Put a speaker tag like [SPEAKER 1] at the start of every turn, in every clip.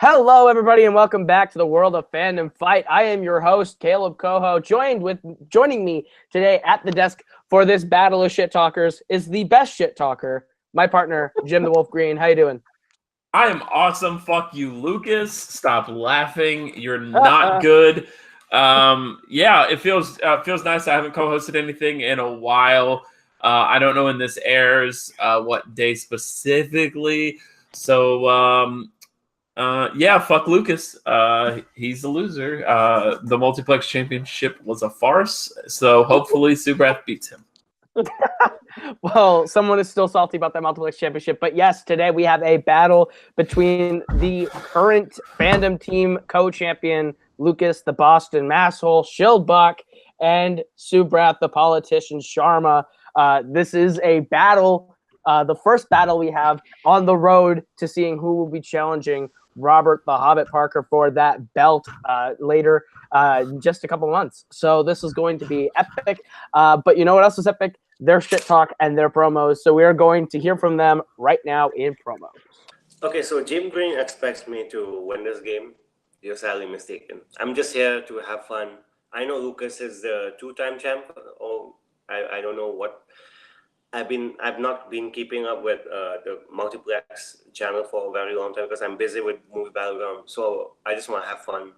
[SPEAKER 1] Hello, everybody, and welcome back to the world of Fandom Fight. I am your host, Caleb Coho. Joining me today at the desk for this battle of shit talkers is the best shit talker, my partner, Jim the Wolf Green. How you doing?
[SPEAKER 2] I am awesome. Fuck you, Lucas. Stop laughing. You're not good. It feels nice. I haven't co-hosted anything in a while. I don't know when this airs, what day specifically. So fuck Lucas. He's a loser. The Multiplex championship was a farce. So hopefully Subrath beats him.
[SPEAKER 1] Well, someone is still salty about that Multiplex championship, but yes, today we have a battle between the current fandom team co-champion Lucas, the Boston masshole Schildbach, and Subrath, the politician Sharma. This is a battle, the first battle we have on the road to seeing who will be challenging Robert the Hobbit Parker for that belt later, just a couple months. So this is going to be epic. But you know what else is epic? Their shit talk and their promos. So we are going to hear from them right now in promos.
[SPEAKER 3] Okay, so Jim Green expects me to win this game. You're sadly mistaken. I'm just here to have fun. I know Lucas is the two-time champ. I don't know what. I've not been keeping up with the Multiplex channel for a very long time because I'm busy with Movie Battleground. So I just want to have fun.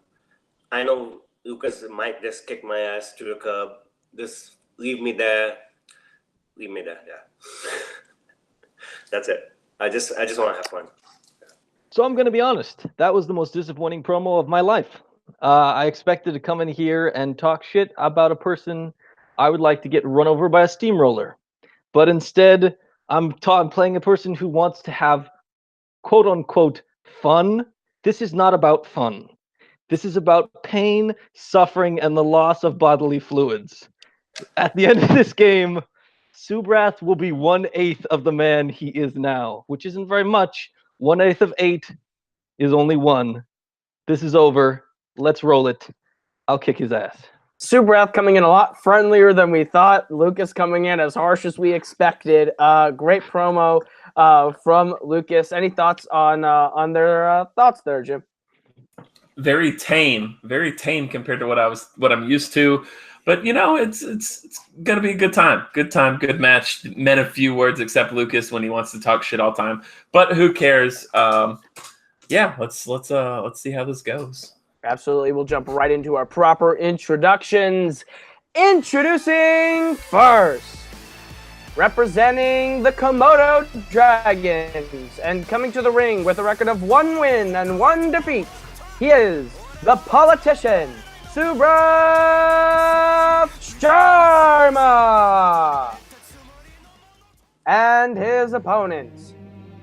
[SPEAKER 3] I know Lucas might just kick my ass to the curb. Just leave me there. Yeah. That's it. I just want to have fun.
[SPEAKER 4] So I'm going to be honest. That was the most disappointing promo of my life. I expected to come in here and talk shit about a person I would like to get run over by a steamroller. But instead, I'm playing a person who wants to have quote-unquote fun. This is not about fun. This is about pain, suffering, and the loss of bodily fluids. At the end of this game, Subrath will be 1/8 of the man he is now, which isn't very much. 1/8 of 8 is only 1. This is over. Let's roll it. I'll kick his ass.
[SPEAKER 1] Subrath coming in a lot friendlier than we thought. Lucas coming in as harsh as we expected. Great promo from Lucas. Any thoughts on their thoughts there, Jim?
[SPEAKER 2] Very tame compared to what I'm used to. But you know, it's gonna be a good time, good match. Men of few words, except Lucas when he wants to talk shit all the time. But who cares? Let's see how this goes.
[SPEAKER 1] Absolutely, we'll jump right into our proper introductions. Introducing first, representing the Komodo Dragons and coming to the ring with a record of 1 win and 1 defeat, he is the politician, Subrath Sharma! And his opponents,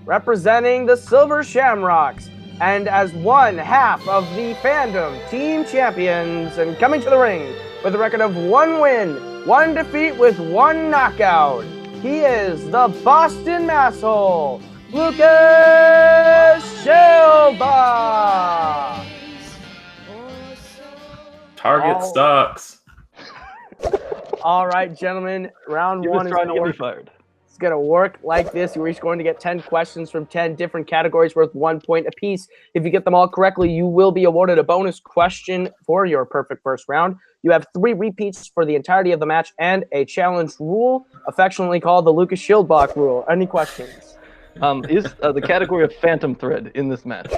[SPEAKER 1] representing the Silver Shamrocks, and as one half of the Fandom Team Champions, and coming to the ring with a record of 1 win, 1 defeat with 1 knockout, he is the Boston masshole, Lucas Schildbach!
[SPEAKER 2] Target stocks.
[SPEAKER 1] All right, gentlemen, round 1 is going to work.
[SPEAKER 4] Fired.
[SPEAKER 1] It's going to work like this. You're each going to get 10 questions from 10 different categories worth 1 point apiece. If you get them all correctly, you will be awarded a bonus question for your perfect first round. You have 3 repeats for the entirety of the match and a challenge rule, affectionately called the Lucas Schildbach rule. Any questions?
[SPEAKER 4] Is the category of Phantom Thread in this match?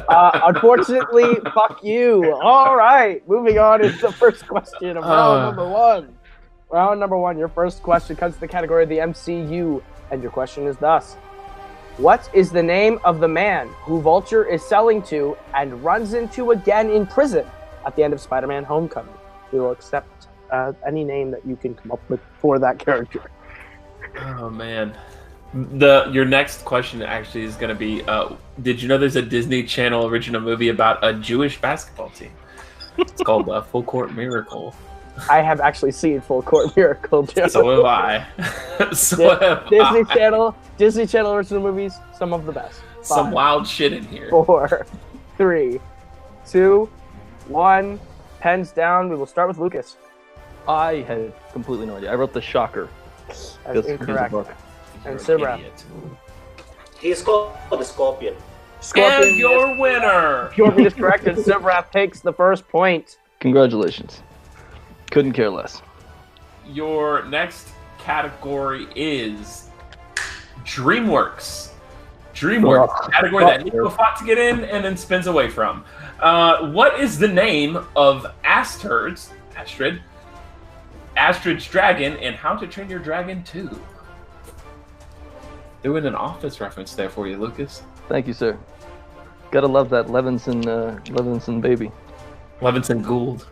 [SPEAKER 1] Unfortunately, fuck you. All right, moving on is the first question of round number 1. Round number 1, your first question comes to the category of the MCU, and your question is thus. What is the name of the man who Vulture is selling to and runs into again in prison at the end of Spider-Man Homecoming? We will accept any name that you can come up with for that character.
[SPEAKER 2] Oh, man. Your next question actually is going to be, did you know there's a Disney Channel original movie about a Jewish basketball team? It's called Full Court Miracle.
[SPEAKER 1] I have actually seen Full Court Miracle, Joe.
[SPEAKER 2] So have I.
[SPEAKER 1] Disney Channel original movies, some of the best. 5,
[SPEAKER 2] some wild shit in here.
[SPEAKER 1] 4, 3, 2, 1. Pens down. We will start with Lucas.
[SPEAKER 4] I had completely no idea. I wrote the shocker.
[SPEAKER 1] That's incorrect. And Subrath.
[SPEAKER 3] He's called the Scorpion.
[SPEAKER 1] Scorpion
[SPEAKER 2] And your winner.
[SPEAKER 1] Scorpion is correct, and Subrath takes the first point.
[SPEAKER 4] Congratulations. Couldn't care less.
[SPEAKER 2] Your next category is DreamWorks. DreamWorks, category that Nico fought to get in and then spins away from. What is the name of Astrid's dragon in How to Train Your Dragon 2? Doing an Office reference there for you, Lucas.
[SPEAKER 4] Thank you, sir. Gotta love that Levinson baby.
[SPEAKER 2] Levinson Gould.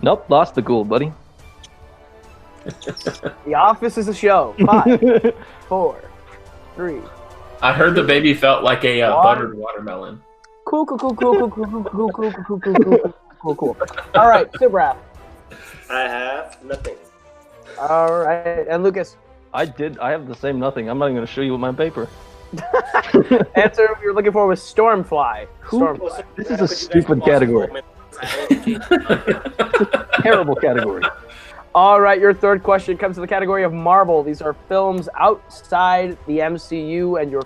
[SPEAKER 4] Nope, lost the Gould, buddy.
[SPEAKER 1] The Office is a show. 5, 4, 3.
[SPEAKER 2] I heard the baby felt like a buttered watermelon.
[SPEAKER 1] Cool. All right, Subrath.
[SPEAKER 3] I have nothing.
[SPEAKER 1] All right, and Lucas.
[SPEAKER 4] I have the same nothing. I'm not even going to show you my paper.
[SPEAKER 1] Answer you're looking for was Stormfly. Stormfly.
[SPEAKER 4] This is a stupid category. Terrible category.
[SPEAKER 1] All right, your third question comes to the category of Marvel. These are films outside the MCU, and your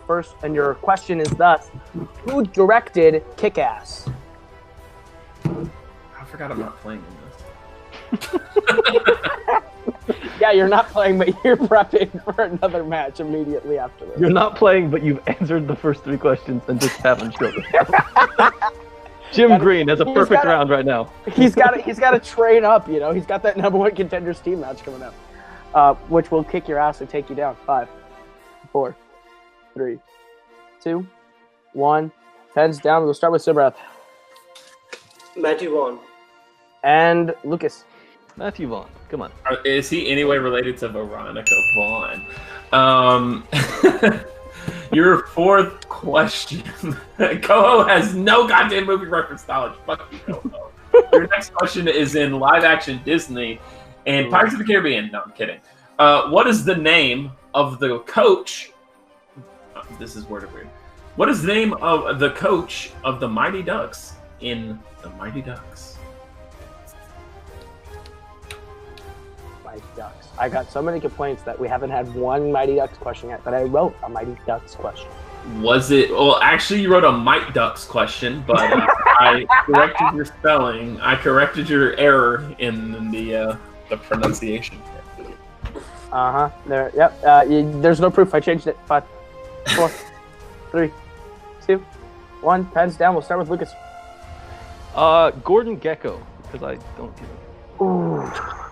[SPEAKER 1] question is thus: who directed Kick-Ass?
[SPEAKER 2] I forgot I'm not playing in this.
[SPEAKER 1] Yeah, you're not playing, but you're prepping for another match immediately after this.
[SPEAKER 4] You're not playing, but you've answered the first 3 questions and just haven't shown it. Jim Green has a perfect round right now.
[SPEAKER 1] He's got to train up, you know. He's got that #1 contenders team match coming up, which will kick your ass and take you down. 5, 4, 3, 2, 1. Pens down. We'll start with Subrath
[SPEAKER 3] Matthew Vaughn.
[SPEAKER 1] and Lucas.
[SPEAKER 4] Matthew Vaughn, come on.
[SPEAKER 2] Is he anyway related to Veronica Vaughn? Your fourth question. Coho has no goddamn movie reference knowledge. Fuck you, Coho. Your next question is in live-action Disney and Pirates of the Caribbean. No, I'm kidding. What is the name of the coach? This is worded weird. What is the name of the coach of the Mighty Ducks in the Mighty Ducks?
[SPEAKER 1] Mighty Ducks. I got so many complaints that we haven't had one Mighty Ducks question yet, but I wrote a Mighty Ducks question.
[SPEAKER 2] Was it? Well, actually, you wrote a Mike Ducks question, but I corrected your spelling. I corrected your error in the pronunciation.
[SPEAKER 1] There. Yep. There's no proof. I changed it. 5, 4, 3, 2, 1. Pens down. We'll start with Lucas.
[SPEAKER 4] Gordon Gekko, because I don't get it.
[SPEAKER 1] Ooh.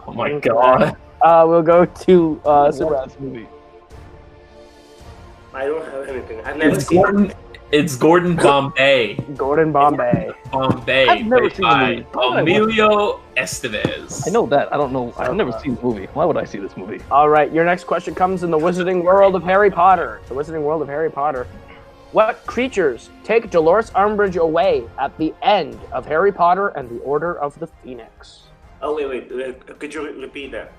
[SPEAKER 2] Oh my god.
[SPEAKER 1] We'll go to Subrath's
[SPEAKER 4] movie.
[SPEAKER 3] I don't have anything. I've never seen it.
[SPEAKER 2] It's Gordon Bombay.
[SPEAKER 1] Gordon Bombay.
[SPEAKER 2] Bombay.
[SPEAKER 4] I've never seen the movie.
[SPEAKER 2] Emilio Estevez.
[SPEAKER 4] I know that. I don't know. I've never seen the movie. Why would I see this movie?
[SPEAKER 1] All right. Your next question comes in the Wizarding World of Harry Potter. The Wizarding World of Harry Potter. What creatures take Dolores Umbridge away at the end of Harry Potter and the Order of the Phoenix?
[SPEAKER 3] Oh, wait. Could you repeat that?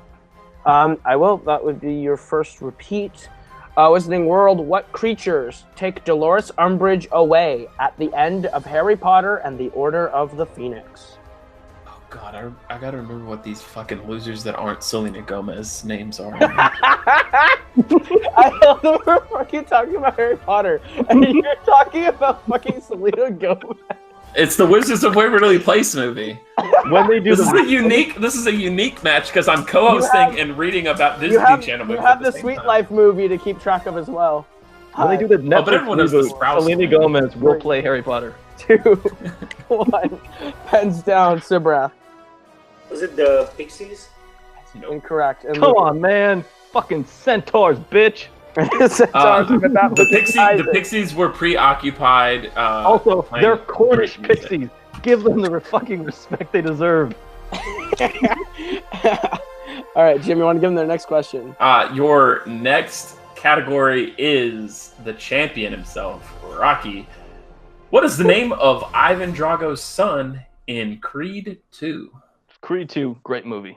[SPEAKER 1] I will. That would be your first repeat. Wizarding World, what creatures take Dolores Umbridge away at the end of Harry Potter and the Order of the Phoenix?
[SPEAKER 2] Oh god, I gotta remember what these fucking losers that aren't Selena Gomez names are.
[SPEAKER 1] I don't know we're fucking talking about Harry Potter, and you're talking about fucking Selena Gomez.
[SPEAKER 2] It's the Wizards of Waverly Place movie.
[SPEAKER 4] When they do
[SPEAKER 2] This is a unique match because I'm co-hosting and reading about Disney Channel movies.
[SPEAKER 1] You have the Sweet Life movie to keep track of as well.
[SPEAKER 4] when they do the Netflix reboot, Selena Gomez will play Harry Potter.
[SPEAKER 1] 2, 1. Pens down, Subrath.
[SPEAKER 3] Was it the Pixies?
[SPEAKER 1] Incorrect. And
[SPEAKER 4] Come on, man. Fucking centaurs, bitch.
[SPEAKER 2] The Pixies were preoccupied.
[SPEAKER 4] Also, they're Cornish Pixies. Give them the fucking respect they deserve.
[SPEAKER 1] All right, Jim, you want to give them their next question?
[SPEAKER 2] Your next category is the champion himself, Rocky. What is the name of Ivan Drago's son in Creed 2?
[SPEAKER 4] Creed 2, great movie.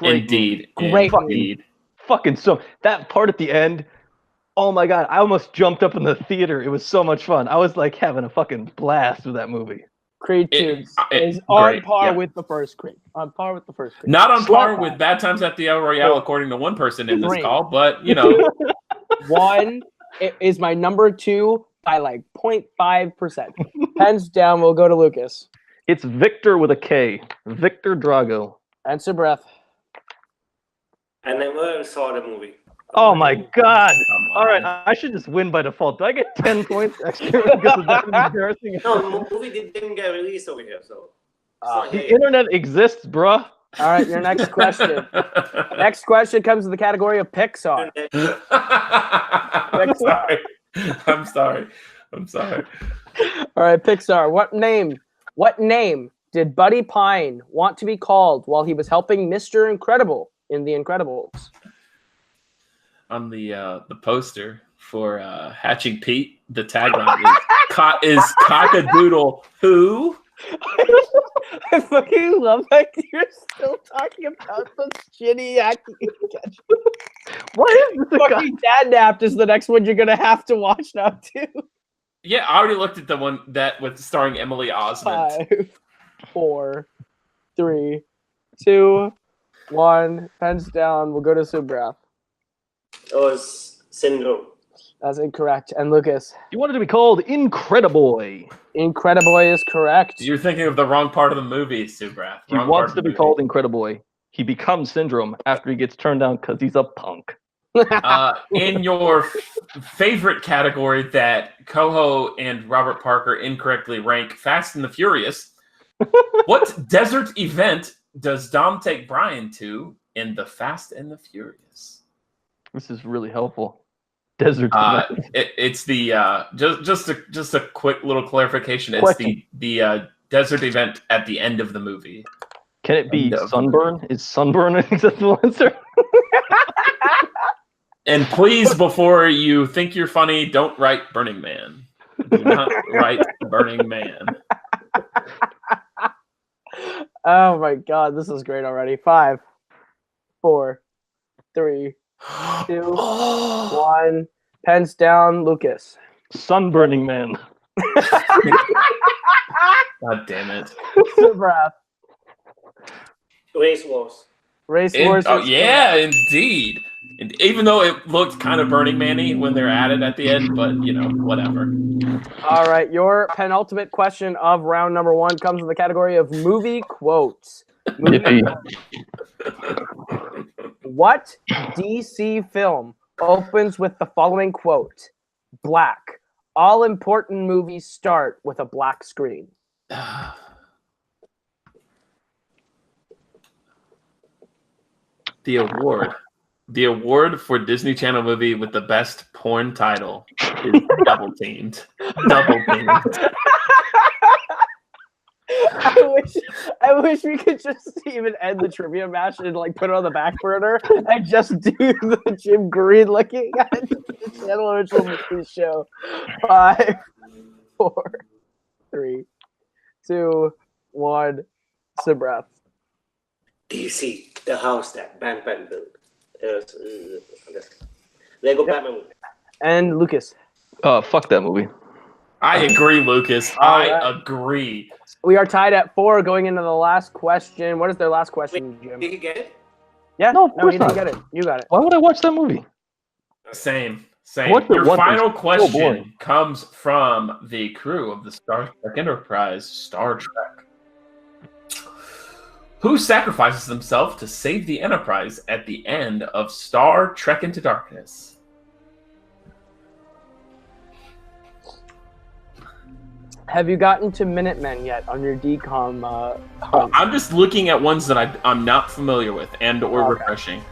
[SPEAKER 2] Indeed.
[SPEAKER 4] Fucking so that part at the end. Oh my god, I almost jumped up in the theater. It was so much fun. I was like having a fucking blast with that movie.
[SPEAKER 1] Creed 2 is on par with the first Creed. On par with the first Creed.
[SPEAKER 2] Not on par with Bad Times at the El Royale, according to one person in this call, but, you know.
[SPEAKER 1] 1 is my number 2 by like 0.5%. Pens down, we'll go to Lucas.
[SPEAKER 4] It's Victor with a K. Victor Drago.
[SPEAKER 1] And Subrath.
[SPEAKER 3] I never saw the movie.
[SPEAKER 4] Oh my God!
[SPEAKER 2] Come
[SPEAKER 4] All right,
[SPEAKER 2] on.
[SPEAKER 4] I should just win by default. Do I get 10 points extra because of that embarrassing?
[SPEAKER 3] No, the movie didn't get released over here, so.
[SPEAKER 4] The internet exists, bruh.
[SPEAKER 1] All right, your next question. Next question comes to the category of Pixar.
[SPEAKER 2] I'm sorry.
[SPEAKER 1] All right, Pixar. What name did Buddy Pine want to be called while he was helping Mr. Incredible in The Incredibles?
[SPEAKER 2] On the poster for Hatching Pete, the tagline is Cockadoodle who?
[SPEAKER 1] I fucking love that you're still talking about the shitty acting.
[SPEAKER 4] What is this?
[SPEAKER 1] Fucking Dad Napped is the next one you're gonna have to watch now too.
[SPEAKER 2] Yeah, I already looked at the one that with starring Emily Osment.
[SPEAKER 1] 5, 4, 3, 2, 1. Pens down. We'll go to Subrath.
[SPEAKER 3] It was Syndrome.
[SPEAKER 1] That's incorrect. And Lucas.
[SPEAKER 4] You wanted to be called Incrediboy.
[SPEAKER 1] Incrediboy is correct.
[SPEAKER 2] You're thinking of the wrong part of the movie, Subrath.
[SPEAKER 4] He wants to be called Incrediboy. He becomes Syndrome after he gets turned down because he's a punk.
[SPEAKER 2] In your favorite category that Coho and Robert Parker incorrectly rank Fast and the Furious, what desert event does Dom take Brian to in the Fast and the Furious?
[SPEAKER 4] This is really helpful. Desert event.
[SPEAKER 2] It's the just a quick little clarification. It's the desert event at the end of the movie.
[SPEAKER 4] Can it be sunburn? Is sunburn an acceptable answer?
[SPEAKER 2] And please, before you think you're funny, don't write Burning Man. Do not write Burning Man.
[SPEAKER 1] Oh my God, this is great already. 5, 4, 3, 2, 1. Pens down, Lucas.
[SPEAKER 4] Sunburning Man.
[SPEAKER 2] God damn it.
[SPEAKER 1] Subrath.
[SPEAKER 3] Race Wars.
[SPEAKER 1] Race Wars.
[SPEAKER 2] Oh yeah, indeed. And even though it looked kind of Burning Man-y when they're at it at the end, but you know, whatever.
[SPEAKER 1] All right, your penultimate question of round number 1 comes in the category of movie quotes. What DC film opens with the following quote? Black. All important movies start with a black screen.
[SPEAKER 2] The award for Disney Channel movie with the best porn title is Double Teamed. Double Teamed.
[SPEAKER 1] I wish we could just even end the trivia match and like put it on the back burner and just do the Jim Green looking at the channel original movie show. 5, 4, 3, 2, 1. Subrath.
[SPEAKER 3] DC, the house that Batman built. Lego Batman movie.
[SPEAKER 1] And Lucas.
[SPEAKER 4] Fuck that movie.
[SPEAKER 2] I agree, Lucas. I agree.
[SPEAKER 1] We are tied at 4 going into the last question. What is their last question, Jim?
[SPEAKER 3] Did he get it?
[SPEAKER 1] Yeah,
[SPEAKER 4] No, of
[SPEAKER 1] no,
[SPEAKER 4] course
[SPEAKER 1] you didn't
[SPEAKER 4] not.
[SPEAKER 1] get it. You got it.
[SPEAKER 4] Why would I watch that movie?
[SPEAKER 2] Same.
[SPEAKER 4] What's the
[SPEAKER 2] Your
[SPEAKER 4] one
[SPEAKER 2] final
[SPEAKER 4] that's so
[SPEAKER 2] question
[SPEAKER 4] boring?
[SPEAKER 2] comes from the crew of the Star Trek Enterprise, Star Trek. Who sacrifices themselves to save the Enterprise at the end of Star Trek Into Darkness?
[SPEAKER 1] Have you gotten to Minutemen yet on your DCOM?
[SPEAKER 2] I'm just looking at ones that I'm not familiar with and or refreshing.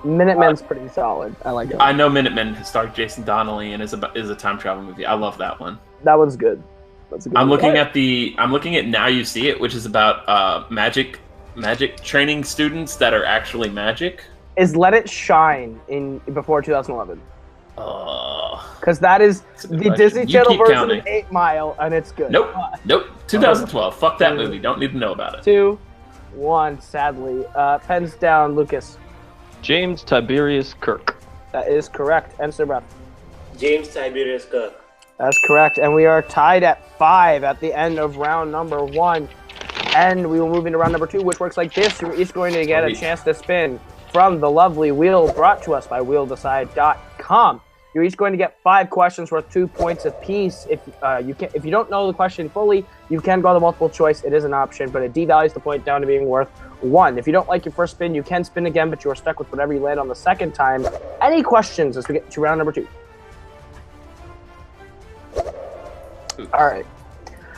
[SPEAKER 1] Minutemen's pretty solid. I like it.
[SPEAKER 2] I know Minutemen starred Jason Donnelly and is a time travel movie. I love that one.
[SPEAKER 1] That one's good. That's a good
[SPEAKER 2] I'm
[SPEAKER 1] one.
[SPEAKER 2] looking at Now You See It, which is about magic training students that are actually magic.
[SPEAKER 1] Is Let It Shine in before 2011?
[SPEAKER 2] Oh,
[SPEAKER 1] Because that is the Disney
[SPEAKER 2] You
[SPEAKER 1] Channel
[SPEAKER 2] keep
[SPEAKER 1] version
[SPEAKER 2] counting.
[SPEAKER 1] of 8 Mile, and it's good.
[SPEAKER 2] Nope. 2012. Fuck that movie. Don't need to know about it.
[SPEAKER 1] 2, 1. Sadly, pens down, Lucas.
[SPEAKER 4] James Tiberius Kirk.
[SPEAKER 1] That is correct. And Subrath.
[SPEAKER 3] James Tiberius Kirk.
[SPEAKER 1] That's correct. And we are tied at 5 at the end of round number 1. And we will move into round number 2, which works like this. You're each going to get a chance to spin from the lovely wheel brought to us by WheelDecide.com. You're each going to get 5 questions worth 2 points apiece. If you don't know the question fully, you can go to multiple choice. It is an option, but it devalues the point down to being worth 1. If you don't like your first spin, you can spin again, but you are stuck with whatever you land on the second time. Any questions as we get to round number 2? All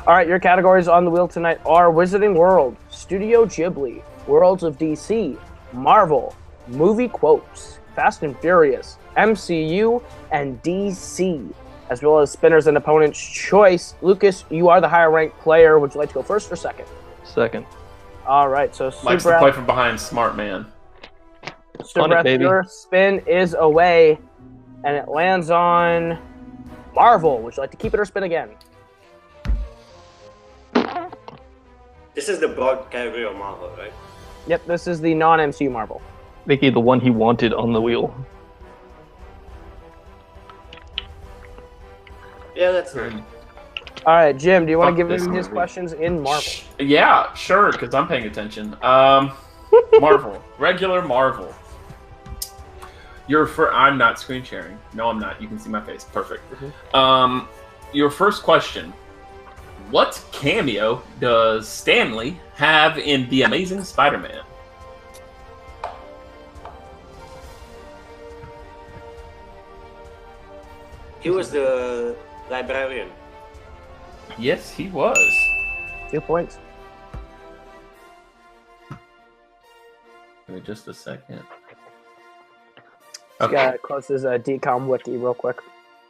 [SPEAKER 1] right, your categories on the wheel tonight are Wizarding World, Studio Ghibli, Worlds of DC, Marvel, Movie Quotes, Fast and Furious, MCU, and DC, as well as spinners and opponent's choice. Lucas, you are the higher ranked player. Would you like to go first or second?
[SPEAKER 4] Second.
[SPEAKER 1] All right, so
[SPEAKER 2] Likes to play from behind, smart man.
[SPEAKER 1] Subrath, your spin is away, and it lands on Marvel. Would you like to keep it or spin again?
[SPEAKER 3] This is the broad category of Marvel, right?
[SPEAKER 1] Yep, this is the non-MCU Marvel.
[SPEAKER 4] Vicky, the one he wanted on the wheel.
[SPEAKER 3] Yeah, that's right.
[SPEAKER 1] All right, Jim, do you want to
[SPEAKER 2] Fuck
[SPEAKER 1] give
[SPEAKER 2] this
[SPEAKER 1] him his
[SPEAKER 2] movie.
[SPEAKER 1] questions in Marvel?
[SPEAKER 2] Yeah, sure, because I'm paying attention. Marvel. Regular Marvel. I'm not screen sharing. No, I'm not. You can see my face. Perfect. Your first question. What cameo does Stanley have in The Amazing Spider-Man?
[SPEAKER 3] He was the librarian.
[SPEAKER 2] Yes, he was.
[SPEAKER 1] 2 points.
[SPEAKER 2] Give me just a second.
[SPEAKER 1] Just gotta close his DCOM wiki real quick.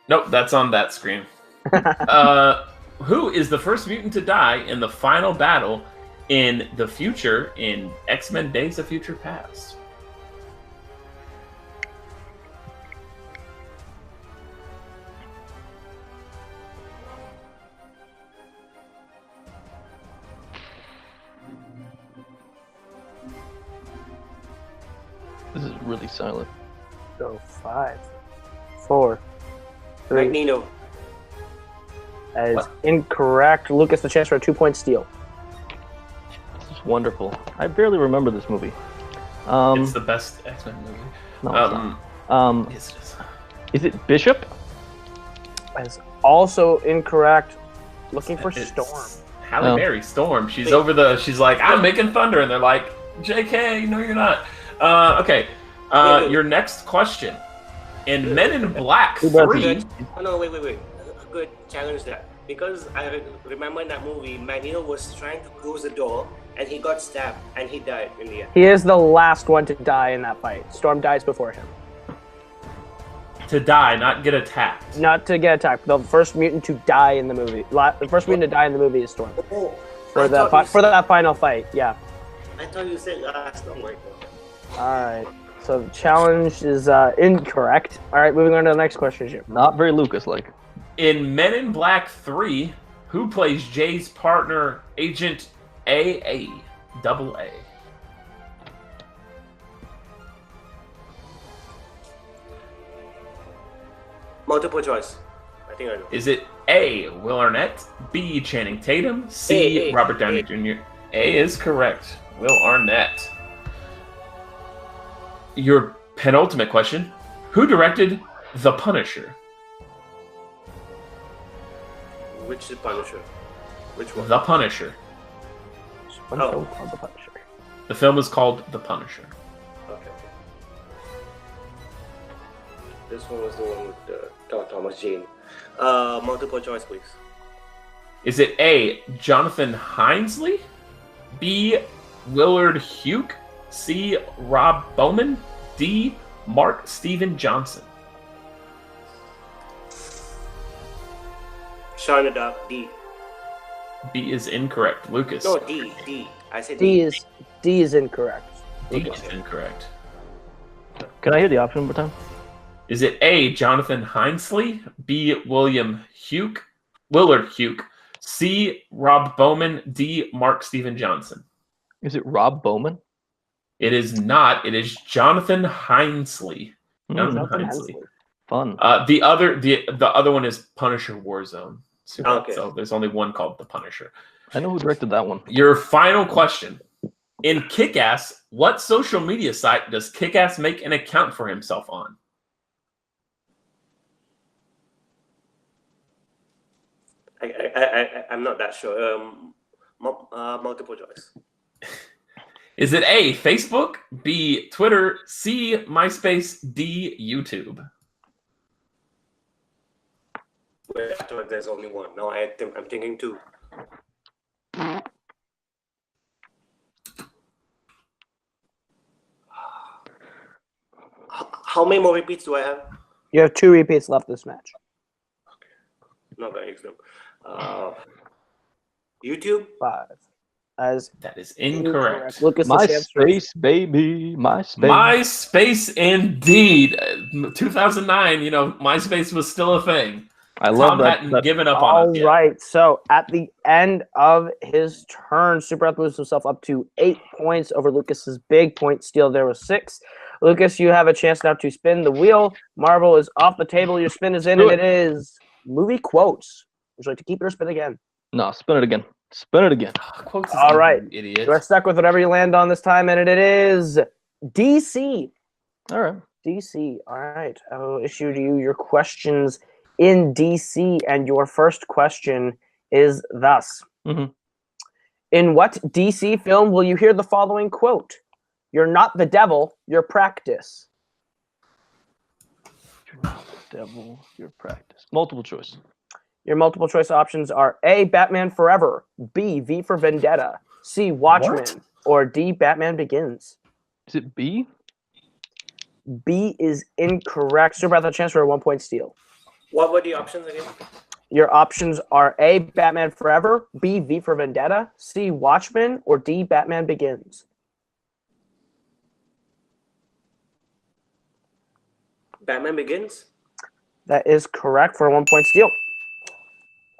[SPEAKER 2] Nope, that's on that screen. Who is the first mutant to die in the final battle in the future in X-Men Days of Future Past?
[SPEAKER 4] This is really silent.
[SPEAKER 1] So 5, 4, 3.
[SPEAKER 3] Magneto.
[SPEAKER 1] That is incorrect. Lucas, the chance for a 2-point steal.
[SPEAKER 4] This is wonderful. I barely remember this movie.
[SPEAKER 2] It's the best X-Men movie.
[SPEAKER 4] No, it's not.
[SPEAKER 2] Yes, it is.
[SPEAKER 4] Is it Bishop?
[SPEAKER 1] That is also incorrect. Looking for
[SPEAKER 2] It's
[SPEAKER 1] Storm.
[SPEAKER 2] Halle Berry, Storm. She's she's like, I'm making thunder. And they're like, JK, no, you're not. Okay. Your next question. In Men in Black 3.
[SPEAKER 3] Oh, no, wait. Good challenge that. Because I remember in that movie, Magneto was trying to close the door and he got stabbed and he died in the end.
[SPEAKER 1] He is the last one to die in that fight. Storm dies before him.
[SPEAKER 2] To die, not get attacked.
[SPEAKER 1] Not to get attacked. The first mutant to die in the movie. The first mutant to die in the movie is Storm.
[SPEAKER 3] Oh,
[SPEAKER 1] For that final fight, yeah.
[SPEAKER 3] I thought you said last. Oh my god.
[SPEAKER 1] Alright. So the challenge is incorrect. Alright, moving on to the next question, Jim.
[SPEAKER 4] Not very Lucas-like.
[SPEAKER 2] In Men in Black 3, who plays Jay's partner, Agent AA? Double A.
[SPEAKER 3] Multiple choice. I think I know.
[SPEAKER 2] Is it A, Will Arnett, B, Channing Tatum, C,
[SPEAKER 3] A.
[SPEAKER 2] Robert Downey Jr.? A is correct. Will Arnett. Your penultimate question. Who directed The Punisher?
[SPEAKER 3] Which is Punisher? Which one?
[SPEAKER 2] The Punisher.
[SPEAKER 1] One
[SPEAKER 3] Oh.
[SPEAKER 1] film called The Punisher.
[SPEAKER 2] The film is called The Punisher.
[SPEAKER 3] Okay. This one was the one with Thomas Jane. Multiple choice, please.
[SPEAKER 2] Is it A, Jonathan Hinesley, B, Willard Hugh, C, Rob Bowman, D, Mark Steven Johnson?
[SPEAKER 3] Shaun the Dark, D.
[SPEAKER 2] B is incorrect. Lucas.
[SPEAKER 3] No, D. I said D.
[SPEAKER 1] D is incorrect.
[SPEAKER 2] D is incorrect.
[SPEAKER 4] Can I hear the option one more time?
[SPEAKER 2] Is it A, Jonathan Hinesley, B, Willard Hugh, C, Rob Bowman, D, Mark Steven Johnson?
[SPEAKER 4] Is it Rob Bowman?
[SPEAKER 2] It is not. It is Jonathan Hinesley. Jonathan
[SPEAKER 1] Jonathan
[SPEAKER 2] Hinesley.
[SPEAKER 4] Fun.
[SPEAKER 2] The other one is Punisher Warzone.
[SPEAKER 3] Okay.
[SPEAKER 2] So there's only one called The Punisher.
[SPEAKER 4] I know who directed that one.
[SPEAKER 2] Your final question. In Kick-Ass, what social media site does Kick-Ass make an account for himself on?
[SPEAKER 3] I'm not that sure. Multiple choice.
[SPEAKER 2] Is it A, Facebook, B, Twitter, C, MySpace, D, YouTube?
[SPEAKER 3] Wait, I thought there's only one. No, I'm thinking two. How many more repeats do I have?
[SPEAKER 1] You have 2 repeats left this match.
[SPEAKER 3] Not gonna use them. YouTube?
[SPEAKER 1] 5.
[SPEAKER 2] That is incorrect.
[SPEAKER 1] Lucas,
[SPEAKER 4] MySpace, baby, MySpace.
[SPEAKER 2] MySpace, indeed. 2009, MySpace was still a thing.
[SPEAKER 4] I love
[SPEAKER 2] Tom
[SPEAKER 4] that.
[SPEAKER 2] hadn't given up
[SPEAKER 1] All
[SPEAKER 2] on it yet.
[SPEAKER 1] right. So at the end of his turn, Subrath moves himself up to 8 points over Lucas's big point steal. There was 6. Lucas, you have a chance now to spin the wheel. Marble is off the table. Your spin is in, and it is movie quotes. Would you like to keep it or spin again?
[SPEAKER 4] No, spin it again. Spin it again.
[SPEAKER 2] Quotes is
[SPEAKER 1] All right.
[SPEAKER 2] you idiot.
[SPEAKER 1] You're stuck with whatever you land on this time, and it is DC.
[SPEAKER 4] All right.
[SPEAKER 1] DC. All right. I will issue to you your questions in DC, and your first question is thus.
[SPEAKER 4] Mhm.
[SPEAKER 1] In what DC film will you hear the following quote? You're not the devil, you're practice.
[SPEAKER 4] You're not the devil, you're practice. Multiple choice.
[SPEAKER 1] Your multiple choice options are A, Batman Forever, B, V for Vendetta, C, Watchmen,
[SPEAKER 2] What?
[SPEAKER 1] or D, Batman Begins.
[SPEAKER 4] Is it B?
[SPEAKER 1] B is incorrect. Subrath, a chance for a 1-point steal.
[SPEAKER 3] What were the options again?
[SPEAKER 1] Your options are A, Batman Forever, B, V for Vendetta, C, Watchmen, or D, Batman Begins.
[SPEAKER 3] Batman Begins?
[SPEAKER 1] That is correct for a 1-point steal.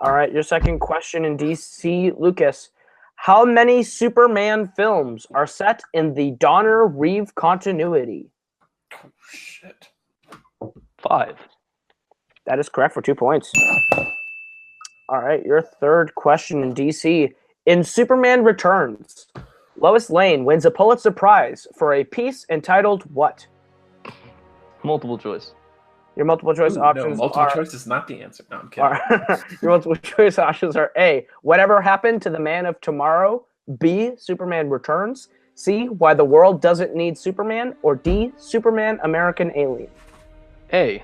[SPEAKER 1] All right, your second question in DC, Lucas. How many Superman films are set in the Donner-Reeve continuity?
[SPEAKER 2] Oh, shit.
[SPEAKER 4] 5.
[SPEAKER 1] That is correct for 2 points. All right, your third question in DC. In Superman Returns, Lois Lane wins a Pulitzer Prize for a piece entitled what?
[SPEAKER 4] Multiple choice.
[SPEAKER 1] Your multiple choice options
[SPEAKER 2] multiple
[SPEAKER 1] are...
[SPEAKER 2] choice is not the answer. No, I'm kidding.
[SPEAKER 1] Your multiple choice options are A, Whatever Happened to the Man of Tomorrow, B, Superman Returns, C, Why the World Doesn't Need Superman, or D, Superman American Alien.
[SPEAKER 4] A.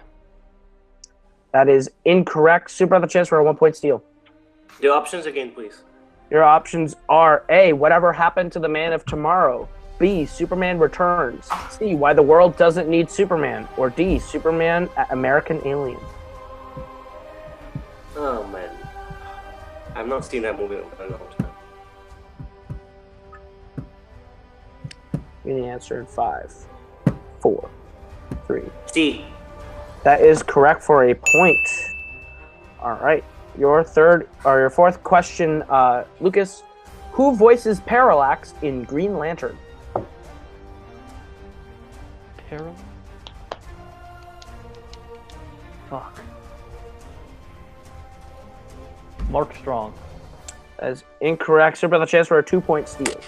[SPEAKER 1] That is incorrect. Super the chance for a 1-point steal.
[SPEAKER 3] The options again, please.
[SPEAKER 1] Your options are A, Whatever Happened to the Man of Tomorrow, B, Superman Returns, C, Why the World Doesn't Need Superman, or D, Superman American Alien.
[SPEAKER 3] Oh, man. I've not seen that movie in a long time.
[SPEAKER 1] Give me the answer in 5, 4, 3.
[SPEAKER 3] C.
[SPEAKER 1] That is correct for a point. All right. Your fourth question, Lucas. Who voices Parallax in Green Lantern?
[SPEAKER 4] Parallax? Fuck. Mark Strong.
[SPEAKER 1] That is incorrect. Super the chance for a 2-point steal.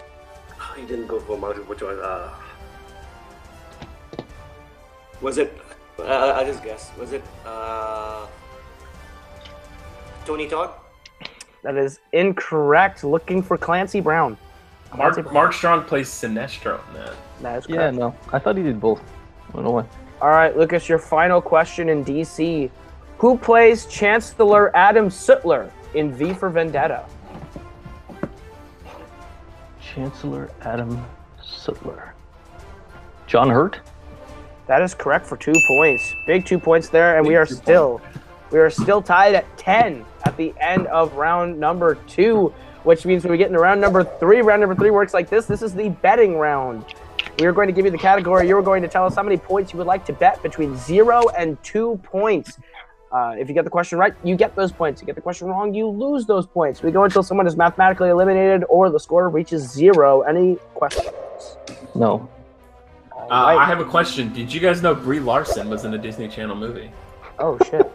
[SPEAKER 3] Oh, he didn't go for multiple choice. Was it... I'll just guess. Was it Tony Todd?
[SPEAKER 1] That is incorrect. Looking for Clancy Brown.
[SPEAKER 2] Mark Strong plays Sinestro in that.
[SPEAKER 1] That is correct.
[SPEAKER 4] Yeah, no. I thought he did both. I don't know why.
[SPEAKER 1] All right, Lucas, your final question in DC. Who plays Chancellor Adam Sutler in V for Vendetta?
[SPEAKER 4] Chancellor Adam Sutler. John Hurt?
[SPEAKER 1] That is correct for 2 points. Big 2 points there, and
[SPEAKER 2] Big
[SPEAKER 1] we are
[SPEAKER 2] 2
[SPEAKER 1] still tied at 10 at the end of round number 2, which means when we get into round number 3 works like this. This is the betting round. We are going to give you the category. You're going to tell us how many points you would like to bet between 0 and 2 points. If you get the question right, you get those points. You get the question wrong, you lose those points. We go until someone is mathematically eliminated or the score reaches 0. Any questions?
[SPEAKER 4] No.
[SPEAKER 1] Right.
[SPEAKER 2] I have a question. Did you guys know Brie Larson was in a Disney Channel movie?
[SPEAKER 1] Oh, shit.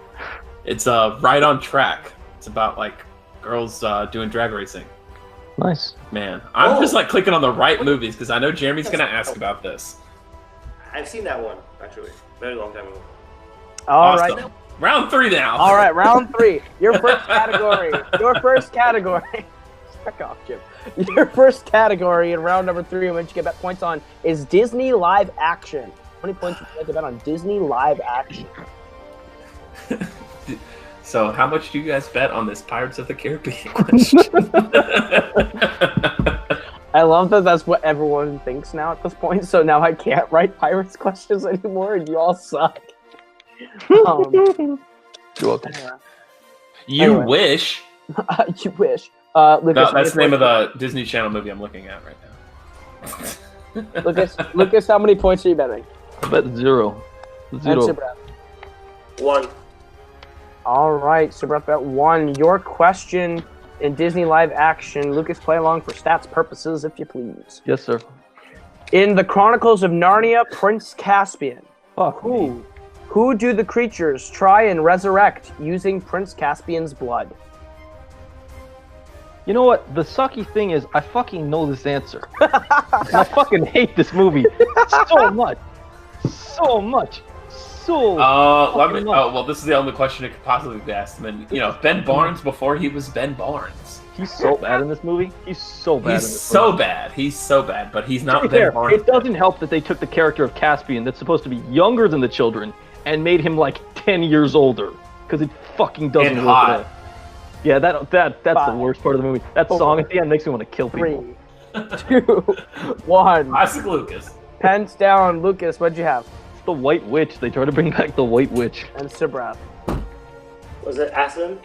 [SPEAKER 2] It's Right on Track. It's about like girls doing drag racing.
[SPEAKER 4] Nice.
[SPEAKER 2] Man, I'm just like clicking on the right movies because I know Jeremy's gonna ask about this.
[SPEAKER 3] I've seen that one, actually. Very long time ago.
[SPEAKER 1] All
[SPEAKER 2] Awesome.
[SPEAKER 1] right.
[SPEAKER 2] Round 3 now.
[SPEAKER 1] All right, round 3. Your first category. Your first category. Fuck off, Jim. Your first category in round number 3, in which you get bet points on, is Disney live action. How many points would you like to bet on Disney live action?
[SPEAKER 2] So, how much do you guys bet on this Pirates of the Caribbean question?
[SPEAKER 1] I love that that's what everyone thinks now at this point, so now I can't write Pirates questions anymore, and you all suck.
[SPEAKER 4] You're welcome.
[SPEAKER 2] You
[SPEAKER 1] Anyway.
[SPEAKER 2] wish.
[SPEAKER 1] You wish. Lucas,
[SPEAKER 2] No, that's the name of the Disney Channel movie I'm looking at right now.
[SPEAKER 1] Lucas, how many points are you betting?
[SPEAKER 4] I bet 0.
[SPEAKER 1] And
[SPEAKER 4] 0.
[SPEAKER 1] Subrath.
[SPEAKER 3] 1.
[SPEAKER 1] All right, Subrath bet 1. Your question in Disney live action. Lucas, play along for stats purposes, if you please.
[SPEAKER 4] Yes, sir.
[SPEAKER 1] In the Chronicles of Narnia, Prince Caspian,
[SPEAKER 4] Fuck me.
[SPEAKER 1] who do the creatures try and resurrect using Prince Caspian's blood?
[SPEAKER 4] You know what? The sucky thing is, I fucking know this answer. And I fucking hate this movie so much. So much. So
[SPEAKER 2] Let me.
[SPEAKER 4] fucking
[SPEAKER 2] Oh,
[SPEAKER 4] much.
[SPEAKER 2] well, this is the only question it could possibly be asked. I mean, Ben Barnes before he was Ben Barnes.
[SPEAKER 4] He's so bad in this movie. He's so bad in
[SPEAKER 2] He's
[SPEAKER 4] this
[SPEAKER 2] so
[SPEAKER 4] movie.
[SPEAKER 2] bad. He's so bad, but he's
[SPEAKER 4] To
[SPEAKER 2] not
[SPEAKER 4] be
[SPEAKER 2] Ben
[SPEAKER 4] fair,
[SPEAKER 2] Barnes.
[SPEAKER 4] it doesn't help that they took the character of Caspian that's supposed to be younger than the children and made him like 10 years older. Because it fucking doesn't
[SPEAKER 2] And
[SPEAKER 4] work
[SPEAKER 2] hot.
[SPEAKER 4] at all. Yeah, that's the
[SPEAKER 1] 5,
[SPEAKER 4] worst part of the movie. That
[SPEAKER 1] 4,
[SPEAKER 4] song at the end makes me want to kill
[SPEAKER 1] 3,
[SPEAKER 4] people.
[SPEAKER 1] 2, 1.
[SPEAKER 2] Classic Lucas.
[SPEAKER 1] Pens down. Lucas, what'd you have?
[SPEAKER 4] It's the White Witch. They try to bring back the White Witch.
[SPEAKER 1] And Subrath.
[SPEAKER 3] Was it Aslan?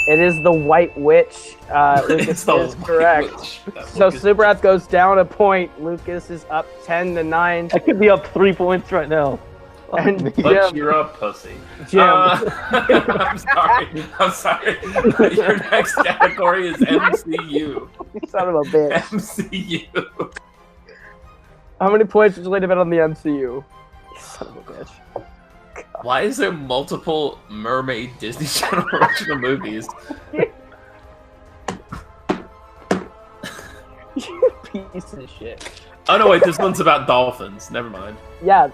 [SPEAKER 1] It is the White Witch. Lucas
[SPEAKER 2] It's the
[SPEAKER 1] is correct.
[SPEAKER 2] Witch.
[SPEAKER 1] So
[SPEAKER 2] Lucas-
[SPEAKER 1] Subrath goes down a point. Lucas is up 10-9.
[SPEAKER 4] I could be up 3 points right now.
[SPEAKER 1] And
[SPEAKER 4] Fuck me.
[SPEAKER 2] But
[SPEAKER 1] Jim.
[SPEAKER 2] you're a pussy.
[SPEAKER 1] Jim.
[SPEAKER 2] I'm sorry. Your next category is MCU.
[SPEAKER 1] Son of a bitch.
[SPEAKER 2] MCU.
[SPEAKER 1] How many points would you like to bet on the MCU? You son of a bitch.
[SPEAKER 2] Why is there multiple mermaid Disney Channel original movies?
[SPEAKER 1] You piece of shit.
[SPEAKER 2] Oh no, wait, this one's about dolphins. Never mind.
[SPEAKER 1] Yeah,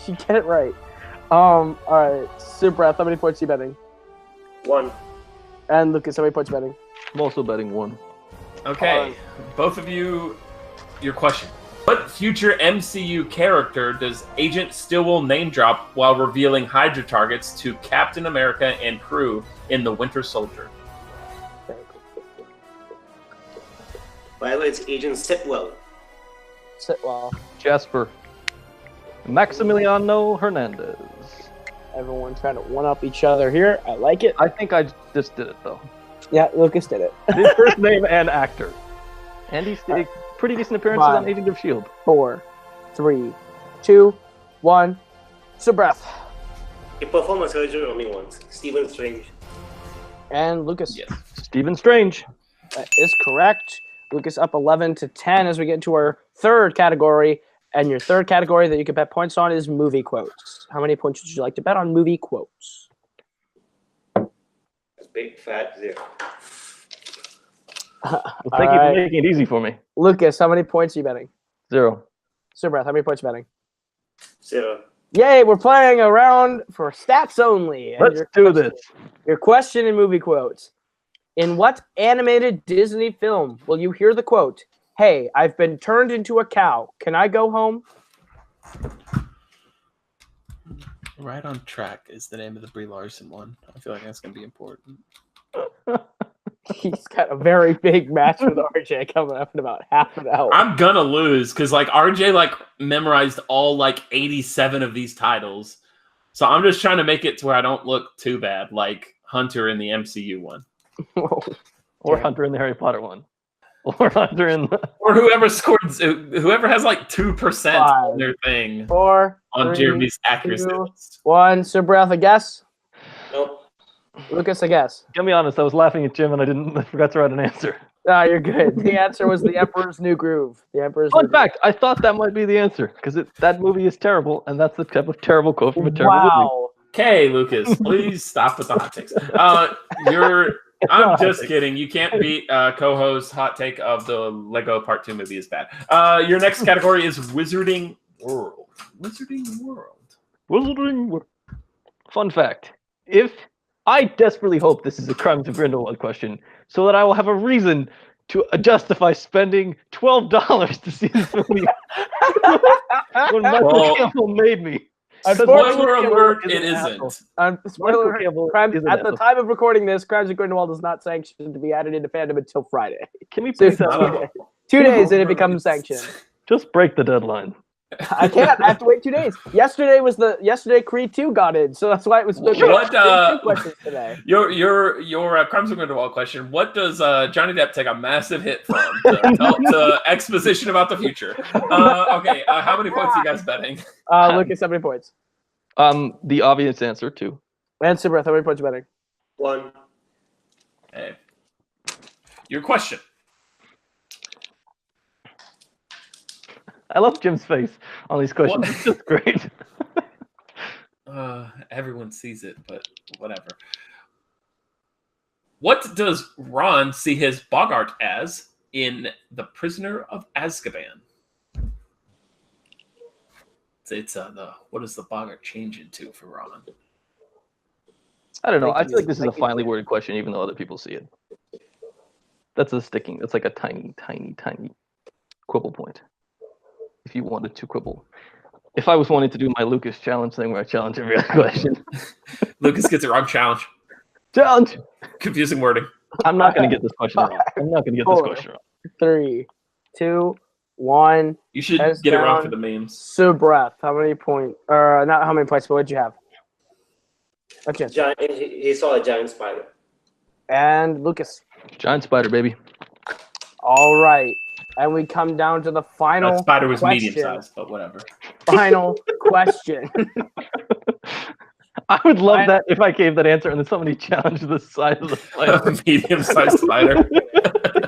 [SPEAKER 1] she get it right. Alright. Subrath, how many points are you betting?
[SPEAKER 3] 1.
[SPEAKER 1] And Lucas, how many points are you betting?
[SPEAKER 4] I'm also betting 1.
[SPEAKER 2] Okay, both of you, your question. What future MCU character does Agent Stillwell name drop while revealing Hydra targets to Captain America and crew in The Winter Soldier?
[SPEAKER 3] By the way, it's Agent Sitwell.
[SPEAKER 1] Sit well.
[SPEAKER 4] Jasper. Maximiliano Hernandez.
[SPEAKER 1] Everyone trying to one-up each other here. I like it.
[SPEAKER 4] I think I just did it, though.
[SPEAKER 1] Yeah, Lucas did it.
[SPEAKER 4] His first name and actor. And he's pretty decent appearances on Agent of S.H.I.E.L.D.
[SPEAKER 1] 4, 3, 2, 1. Subrath.
[SPEAKER 3] He performed a surgery on me once. Stephen Strange.
[SPEAKER 1] And Lucas.
[SPEAKER 2] Yes.
[SPEAKER 4] Stephen Strange.
[SPEAKER 1] That is correct. Lucas up 11-10 as we get into our third category. And your third category that you can bet points on is movie quotes. How many points would you like to bet on movie quotes?
[SPEAKER 3] That's big fat 0.
[SPEAKER 4] Well, thank you for making it easy for me.
[SPEAKER 1] Lucas, how many points are you betting?
[SPEAKER 4] 0.
[SPEAKER 1] Subrath, how many points are you betting?
[SPEAKER 3] 0.
[SPEAKER 1] Yay, we're playing a round for stats only. And
[SPEAKER 4] Let's do this.
[SPEAKER 1] Your question in movie quotes. In what animated Disney film will you hear the quote, "Hey, I've been turned into a cow. Can I go home?"
[SPEAKER 2] Right on Track is the name of the Brie Larson one. I feel like that's going to be important.
[SPEAKER 1] He's got a very big match with RJ coming up in about half an hour.
[SPEAKER 2] I'm going to lose because like RJ like memorized all like 87 of these titles. So I'm just trying to make it to where I don't look too bad like Hunter in the MCU one.
[SPEAKER 4] Or Hunter in the Harry Potter one. Or Hunter in the...
[SPEAKER 2] Or whoever scored, whoever has like 2% on their thing
[SPEAKER 1] 4,
[SPEAKER 2] on
[SPEAKER 1] 3,
[SPEAKER 2] Jeremy's accuracy.
[SPEAKER 1] 2, 1. Subrath, a guess?
[SPEAKER 3] Nope.
[SPEAKER 1] Lucas, a guess?
[SPEAKER 4] I'll be honest, I was laughing at Jim and I forgot to write an answer.
[SPEAKER 1] No, you're good. The answer was The Emperor's New Groove. The Emperor's New
[SPEAKER 4] Fun fact, I thought that might be the answer because that movie is terrible and that's the type of terrible quote from a terrible movie.
[SPEAKER 1] Wow.
[SPEAKER 2] Okay, Lucas, please stop with the hot takes. I'm just kidding. You can't beat co-host hot take of the Lego Part 2 movie is bad. Your next category is Wizarding World. Wizarding World.
[SPEAKER 4] Fun fact, if I desperately hope this is a Crimes of Grindelwald question, so that I will have a reason to justify spending $12 to see this movie when Michael Campbell made me.
[SPEAKER 2] Spoiler alert, it isn't.
[SPEAKER 1] Spoiler
[SPEAKER 4] Campbell
[SPEAKER 1] alert,
[SPEAKER 4] is an
[SPEAKER 1] at the
[SPEAKER 4] asshole.
[SPEAKER 1] time of recording this, Crimes of Grindelwald is not sanctioned to be added into fandom until Friday.
[SPEAKER 4] Can we
[SPEAKER 1] So
[SPEAKER 4] please have
[SPEAKER 1] 2 days and it becomes sanctioned.
[SPEAKER 4] just break the deadline?
[SPEAKER 1] I can't. I have to wait 2 days. Yesterday Creed 2 got in, so that's why it was.
[SPEAKER 2] What
[SPEAKER 1] Creed 2 questions today.
[SPEAKER 2] Your Crimes of Grindelwald question? What does Johnny Depp take a massive hit from to exposition about the future? Okay, how many points are you guys betting?
[SPEAKER 1] Lucas, how many points?
[SPEAKER 4] The obvious answer 2.
[SPEAKER 1] And Subrath, how many points are you betting?
[SPEAKER 3] 1.
[SPEAKER 2] Hey, your question.
[SPEAKER 4] I love Jim's face on these questions. It's just great.
[SPEAKER 2] Everyone sees it, but whatever. What does Ron see his Bogart as in The Prisoner of Azkaban? It's what does the Bogart change into for Ron?
[SPEAKER 4] I don't know. I feel like this is a finely worded question, even though other people see it. That's like a tiny, tiny, tiny quibble point. If you wanted to quibble. If I was wanting to do my Lucas challenge thing where I challenge every other question.
[SPEAKER 2] Lucas gets it wrong. Challenge.
[SPEAKER 4] Challenge!
[SPEAKER 2] Confusing wording.
[SPEAKER 4] I'm not going to get this question wrong. I'm not going to get this question wrong.
[SPEAKER 1] 3, 2, 1.
[SPEAKER 2] You should get it wrong for the memes.
[SPEAKER 1] Subrath, how many points? Not how many points, but what did you have? Okay.
[SPEAKER 3] He saw a giant spider.
[SPEAKER 1] And Lucas.
[SPEAKER 4] Giant spider, baby.
[SPEAKER 1] All right. And we come down to the final
[SPEAKER 2] That spider was
[SPEAKER 1] question.
[SPEAKER 2] medium sized, but whatever.
[SPEAKER 1] Final question.
[SPEAKER 4] I would love that if I gave that answer and then somebody challenged the size of the spider.
[SPEAKER 2] Medium sized spider.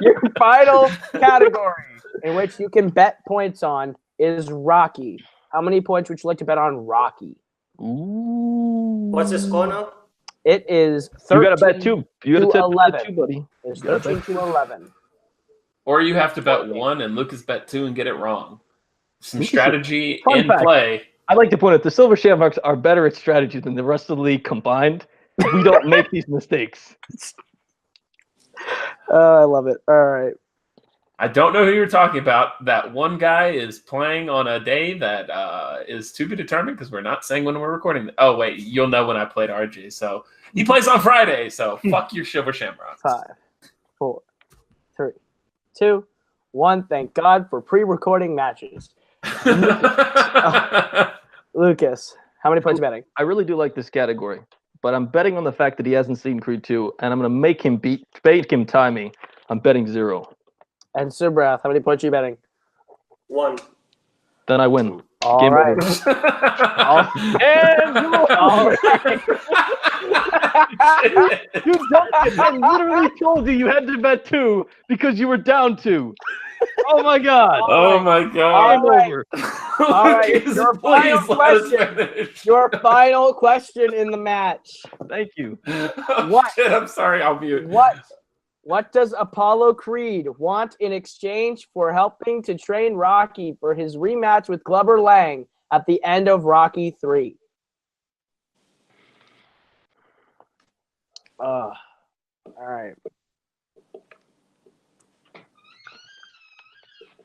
[SPEAKER 1] Your final category in which you can bet points on is Rocky. How many points would you like to bet on Rocky?
[SPEAKER 4] Ooh.
[SPEAKER 3] What's the score now?
[SPEAKER 1] It is 13
[SPEAKER 4] You got to bet 2. You got to
[SPEAKER 1] 11.
[SPEAKER 4] 2, buddy.
[SPEAKER 1] It's 13 to 11.
[SPEAKER 2] Or you have to bet 1 and Lucas bet 2 and get it wrong. Some strategy
[SPEAKER 4] Fun
[SPEAKER 2] in
[SPEAKER 4] fact.
[SPEAKER 2] play.
[SPEAKER 4] I'd like to point out the Silver Shamrocks are better at strategy than the rest of the league combined. We don't make these mistakes.
[SPEAKER 1] I love it. All right.
[SPEAKER 2] I don't know who you're talking about. That one guy is playing on a day that is to be determined because we're not saying when we're recording. Oh, wait. You'll know when I played RG. So he plays on Friday. So fuck your Silver Shamrocks.
[SPEAKER 1] 5, 4, 3, 2, 1. Thank God for pre-recording matches. Lucas, how many points are you betting?
[SPEAKER 4] I really do like this category, but I'm betting on the fact that he hasn't seen Creed 2, and I'm going to make him tie me. I'm betting 0.
[SPEAKER 1] And Subrath, how many points are you betting?
[SPEAKER 3] 1.
[SPEAKER 4] Then I win.
[SPEAKER 1] All
[SPEAKER 4] Game
[SPEAKER 1] right.
[SPEAKER 4] And
[SPEAKER 1] All right.
[SPEAKER 4] You don't, I literally told you had to bet 2 because you were down 2. Oh my God.
[SPEAKER 2] Oh my God.
[SPEAKER 4] Game over.
[SPEAKER 1] All right.
[SPEAKER 2] Lucas,
[SPEAKER 1] Your
[SPEAKER 2] please
[SPEAKER 1] final
[SPEAKER 2] let us
[SPEAKER 1] question.
[SPEAKER 2] finish.
[SPEAKER 1] Your final question in the match.
[SPEAKER 4] Thank you.
[SPEAKER 2] Oh,
[SPEAKER 1] What?
[SPEAKER 2] shit, I'm sorry. I'll mute.
[SPEAKER 1] What does Apollo Creed want in exchange for helping to train Rocky for his rematch with Clubber Lang at the end of Rocky 3? All right.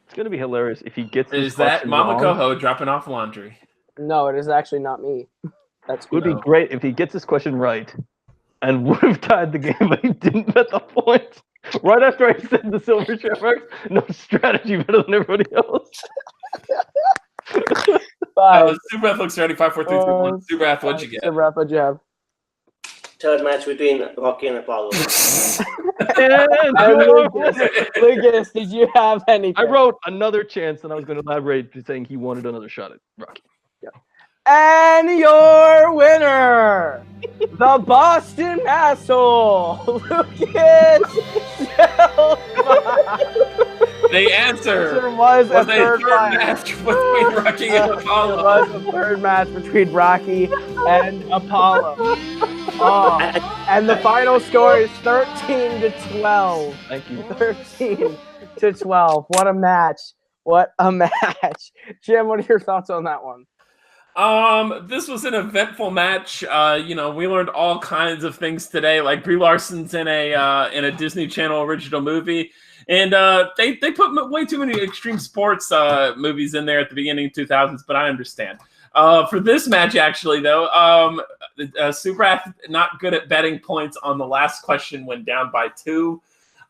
[SPEAKER 4] It's going to be hilarious if he gets this
[SPEAKER 2] Is that
[SPEAKER 4] question
[SPEAKER 2] Mama
[SPEAKER 4] wrong.
[SPEAKER 2] Coho dropping off laundry?
[SPEAKER 1] No, it is actually not me. That's
[SPEAKER 4] It would
[SPEAKER 1] good.
[SPEAKER 4] be great if he gets this question right and would have tied the game, but he didn't bet the points. Right after I said the Silver Shamrocks, no strategy better than everybody else.
[SPEAKER 2] Subrath looks ready. 5, 4, 3, 2, 1. Subrath, what'd you get?
[SPEAKER 1] Subrath, what'd you have?
[SPEAKER 3] Third match between Rocky and Apollo.
[SPEAKER 1] Lucas, did you have anything?
[SPEAKER 4] I wrote another chance, and I was going to elaborate saying he wanted another shot at Rocky.
[SPEAKER 1] And your winner, the Boston Asshole, Lucas Schildbach.
[SPEAKER 2] The answer
[SPEAKER 1] was a
[SPEAKER 2] was
[SPEAKER 1] third
[SPEAKER 2] match between Rocky and Apollo.
[SPEAKER 1] It was a third match between Rocky and Apollo. Oh, and the final score is 13 to 12.
[SPEAKER 4] Thank you.
[SPEAKER 1] 13 to 12. What a match. What a match. Jim, what are your thoughts on that one?
[SPEAKER 2] This was an eventful match. We learned all kinds of things today. Like Brie Larson's in a Disney Channel original movie, and they put way too many extreme sports movies in there at the beginning of 2000s. But I understand. For this match, actually, though, Subrath not good at betting points on the last question when down by 2,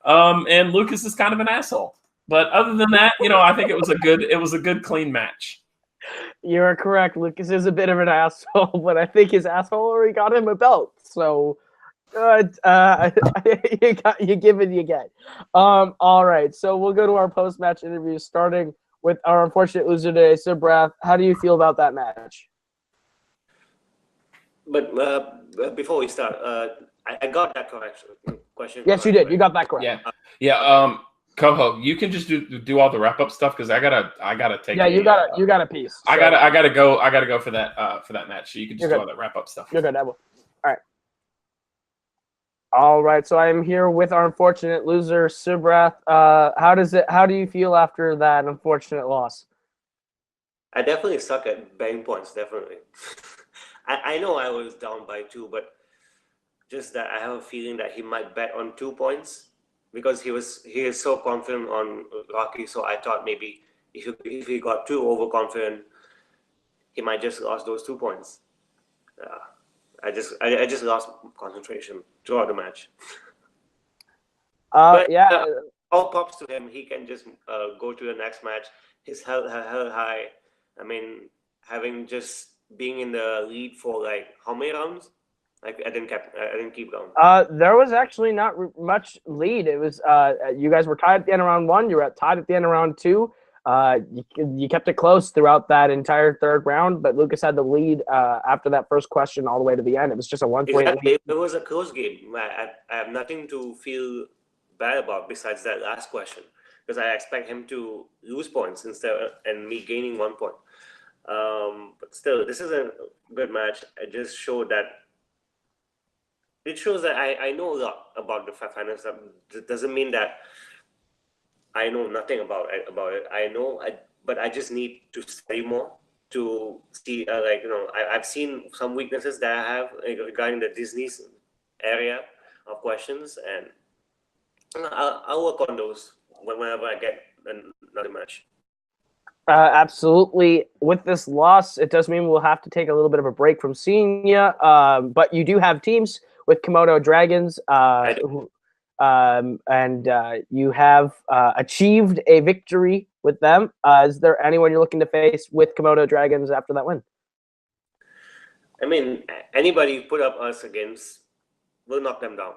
[SPEAKER 2] and Lucas is kind of an asshole. But other than that, I think it was a good clean match.
[SPEAKER 1] You're correct. Lucas is a bit of an asshole, but I think his asshole already got him a belt. So, you give and you get. All right. So we'll go to our post-match interview, starting with our unfortunate loser today, Subrath. How do you feel about that match?
[SPEAKER 3] But before we start, I got that question.
[SPEAKER 1] Yes, you did. You got that correct.
[SPEAKER 2] Yeah. Coho, you can just do all the wrap up stuff because I gotta take.
[SPEAKER 1] Yeah, you got a piece. So.
[SPEAKER 2] I gotta go for that match. So you can just do all that wrap up stuff.
[SPEAKER 1] You're good, Evan. All right. So I am here with our unfortunate loser, Subrath. How do you feel after that unfortunate loss?
[SPEAKER 3] I definitely suck at betting points. Definitely. I know I was down by 2, but just that I have a feeling that he might bet on 2 points. Because he is so confident on Rocky, so I thought maybe if he got too overconfident, he might just lost those 2 points. I just lost concentration throughout the match. All props to him. He can just go to the next match. He's held high. I mean, being in the lead for like how many rounds? Like I didn't keep going.
[SPEAKER 1] There was actually not much lead. It was you guys were tied at the end of round 1. You were tied at the end of round 2. You kept it close throughout that entire third round, but Lucas had the lead after that first question all the way to the end. It was just a 1-point lead.
[SPEAKER 3] It was a close game. I have nothing to feel bad about besides that last question because I expect him to lose points and me gaining 1 point. But still, this is a good match. It shows that I know a lot about the finance stuff. It doesn't mean that I know nothing about it. I know, but I just need to study more to see. I've seen some weaknesses that I have regarding the Disney's area of questions, and I'll work on those whenever I get another match.
[SPEAKER 1] Absolutely. With this loss, it does mean we'll have to take a little bit of a break from seeing you. But you do have teams with Komodo Dragons, and you have achieved a victory with them. Is there anyone you're looking to face with Komodo Dragons after that win?
[SPEAKER 3] I mean, anybody put up us against, we'll knock them down.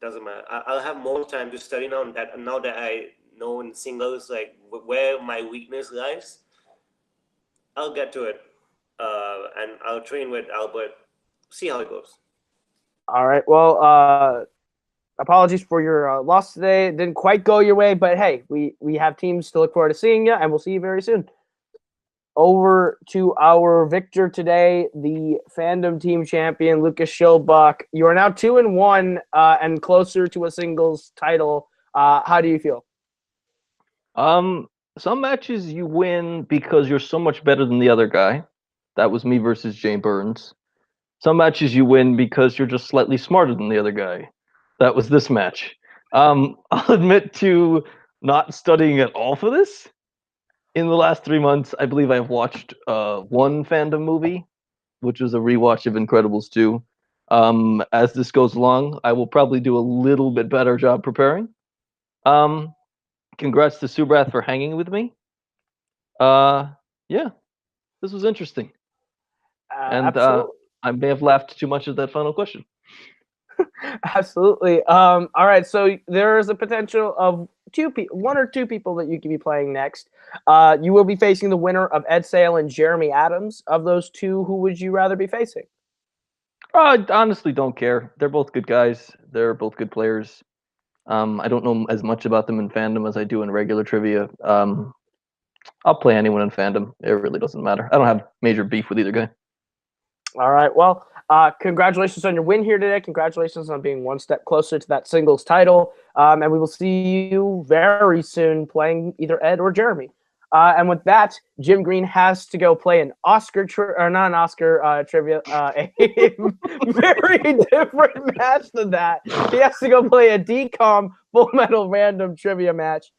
[SPEAKER 3] Doesn't matter. I'll have more time to study now that I know in singles like where my weakness lies. I'll get to it, and I'll train with Albert. See how it goes.
[SPEAKER 1] All right. Well, apologies for your loss today. It didn't quite go your way, but hey, we have teams to look forward to seeing you, and we'll see you very soon. Over to our victor today, the Fandom Team Champion, Lucas Schildbach. You are now 2-1 and closer to a singles title. How do you feel?
[SPEAKER 4] Some matches you win because you're so much better than the other guy. That was me versus Jay Burns. Some matches you win because you're just slightly smarter than the other guy. That was this match. I'll admit to not studying at all for this. In the last 3 months, I believe I've watched one Fandom movie, which was a rewatch of Incredibles 2. As this goes along, I will probably do a little bit better job preparing. Congrats to Subrath for hanging with me. Yeah, this was interesting. And I may have laughed too much at that final question.
[SPEAKER 1] Absolutely. All right, so there is a potential of one or two people that you could be playing next. You will be facing the winner of Ed Sale and Jeremy Adams. Of those two, who would you rather be facing?
[SPEAKER 4] I honestly don't care. They're both good guys. They're both good players. I don't know as much about them in Fandom as I do in regular trivia. I'll play anyone in Fandom. It really doesn't matter. I don't have major beef with either guy.
[SPEAKER 1] All right. Well, congratulations on your win here today. Congratulations on being one step closer to that singles title. And we will see you very soon playing either Ed or Jeremy. And with that, Jim Green has to go play an Oscar or not an Oscar trivia, a very different match than that. He has to go play a DCOM Full Metal Random trivia match.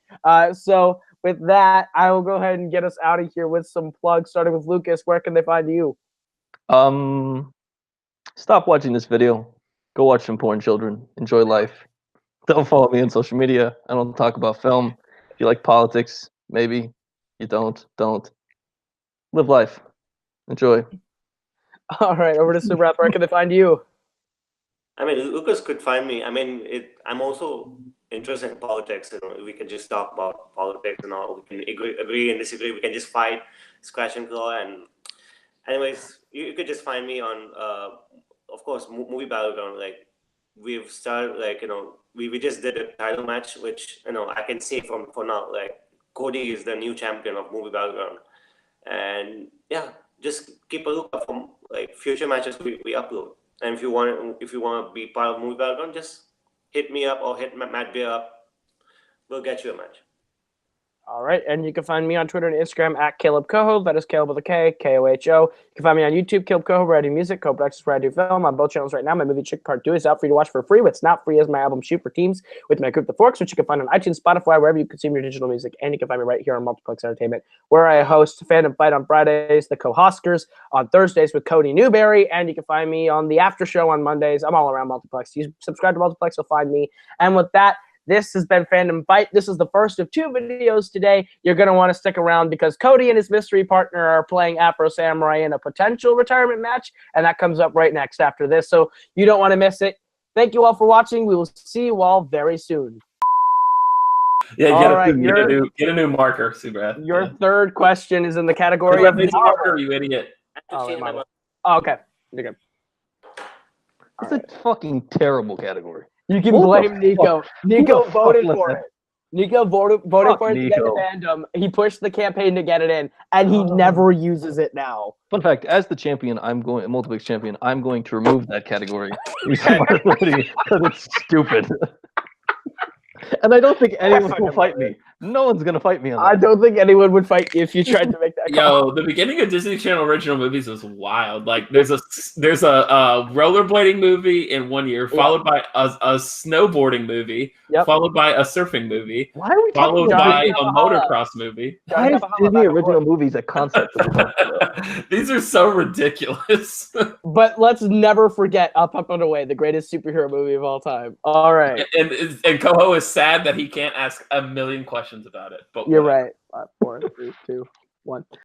[SPEAKER 1] So with that, I will go ahead and get us out of here with some plugs, starting with Lucas. Where can they find you?
[SPEAKER 4] Stop watching this video. Go watch some porn, children. Enjoy life. Don't follow me on social media. I don't talk about film. If you like politics, maybe. You don't. Live life. Enjoy.
[SPEAKER 1] All right, over to Subrath. Where can they find you?
[SPEAKER 3] I mean, Lucas could find me. I mean, I'm also interested in politics. You know, we can just talk about politics and all. We can agree and disagree. We can just fight, scratch and claw. And anyways, you could just find me on, of course, Movie Battleground. Like we've started, like we just did a title match, which I can say for now, like Cody is the new champion of Movie Battleground, and yeah, just keep a lookout for like future matches we upload. And if you want to be part of Movie Battleground, just hit me up or hit Matt Beer up. We'll get you a match.
[SPEAKER 1] All right, and you can find me on Twitter and Instagram at Caleb Coho. That is Caleb with a K, K-O-H-O. You can find me on YouTube, Caleb Coho, where I do music, Cobrex, where I do film. On both channels right now. My movie Chick Part 2 is out for you to watch for free. What's not free is my album Shoot for Teams with my group The Forks, which you can find on iTunes, Spotify, wherever you consume your digital music. And you can find me right here on Multiplex Entertainment, where I host Fandom Fight on Fridays, the Co-Hoskers on Thursdays with Cody Newberry. And you can find me on the After Show on Mondays. I'm all around Multiplex. You subscribe to Multiplex, you'll find me. And with that, this has been Fandom Fight. This is the first of 2 videos today. You're going to want to stick around because Cody and his mystery partner are playing Afro Samurai in a potential retirement match, and that comes up right next after this, so you don't want to miss it. Thank you all for watching. We will see you all very soon.
[SPEAKER 2] Yeah, get a new marker, Subrath.
[SPEAKER 1] Your third question is in the category of
[SPEAKER 2] marker, you idiot.
[SPEAKER 1] Oh, okay. You're good.
[SPEAKER 4] It's a fucking terrible category.
[SPEAKER 1] You can blame Nico. Nico voted for it. Nico voted for it to get the fandom. He pushed the campaign to get it in, and he never uses it now.
[SPEAKER 4] Fun fact: as the champion, Multiplex champion, I'm going to remove that category because it's stupid. And I don't think anyone will fight me. No one's gonna fight me on that.
[SPEAKER 1] I don't think anyone would fight you if you tried to make that call.
[SPEAKER 2] Yo, the beginning of Disney Channel original movies was wild. Like there's a rollerblading movie in one year, followed by a snowboarding movie, followed by a surfing movie, followed by a motocross movie.
[SPEAKER 4] Why is Disney original movies a concept?
[SPEAKER 2] These are so ridiculous.
[SPEAKER 1] But let's never forget Up, Up and Away, the greatest superhero movie of all time. All right.
[SPEAKER 2] And Coho is sad that he can't ask a million questions about it. But
[SPEAKER 1] you're right. 5, 4, 3, 2, 1.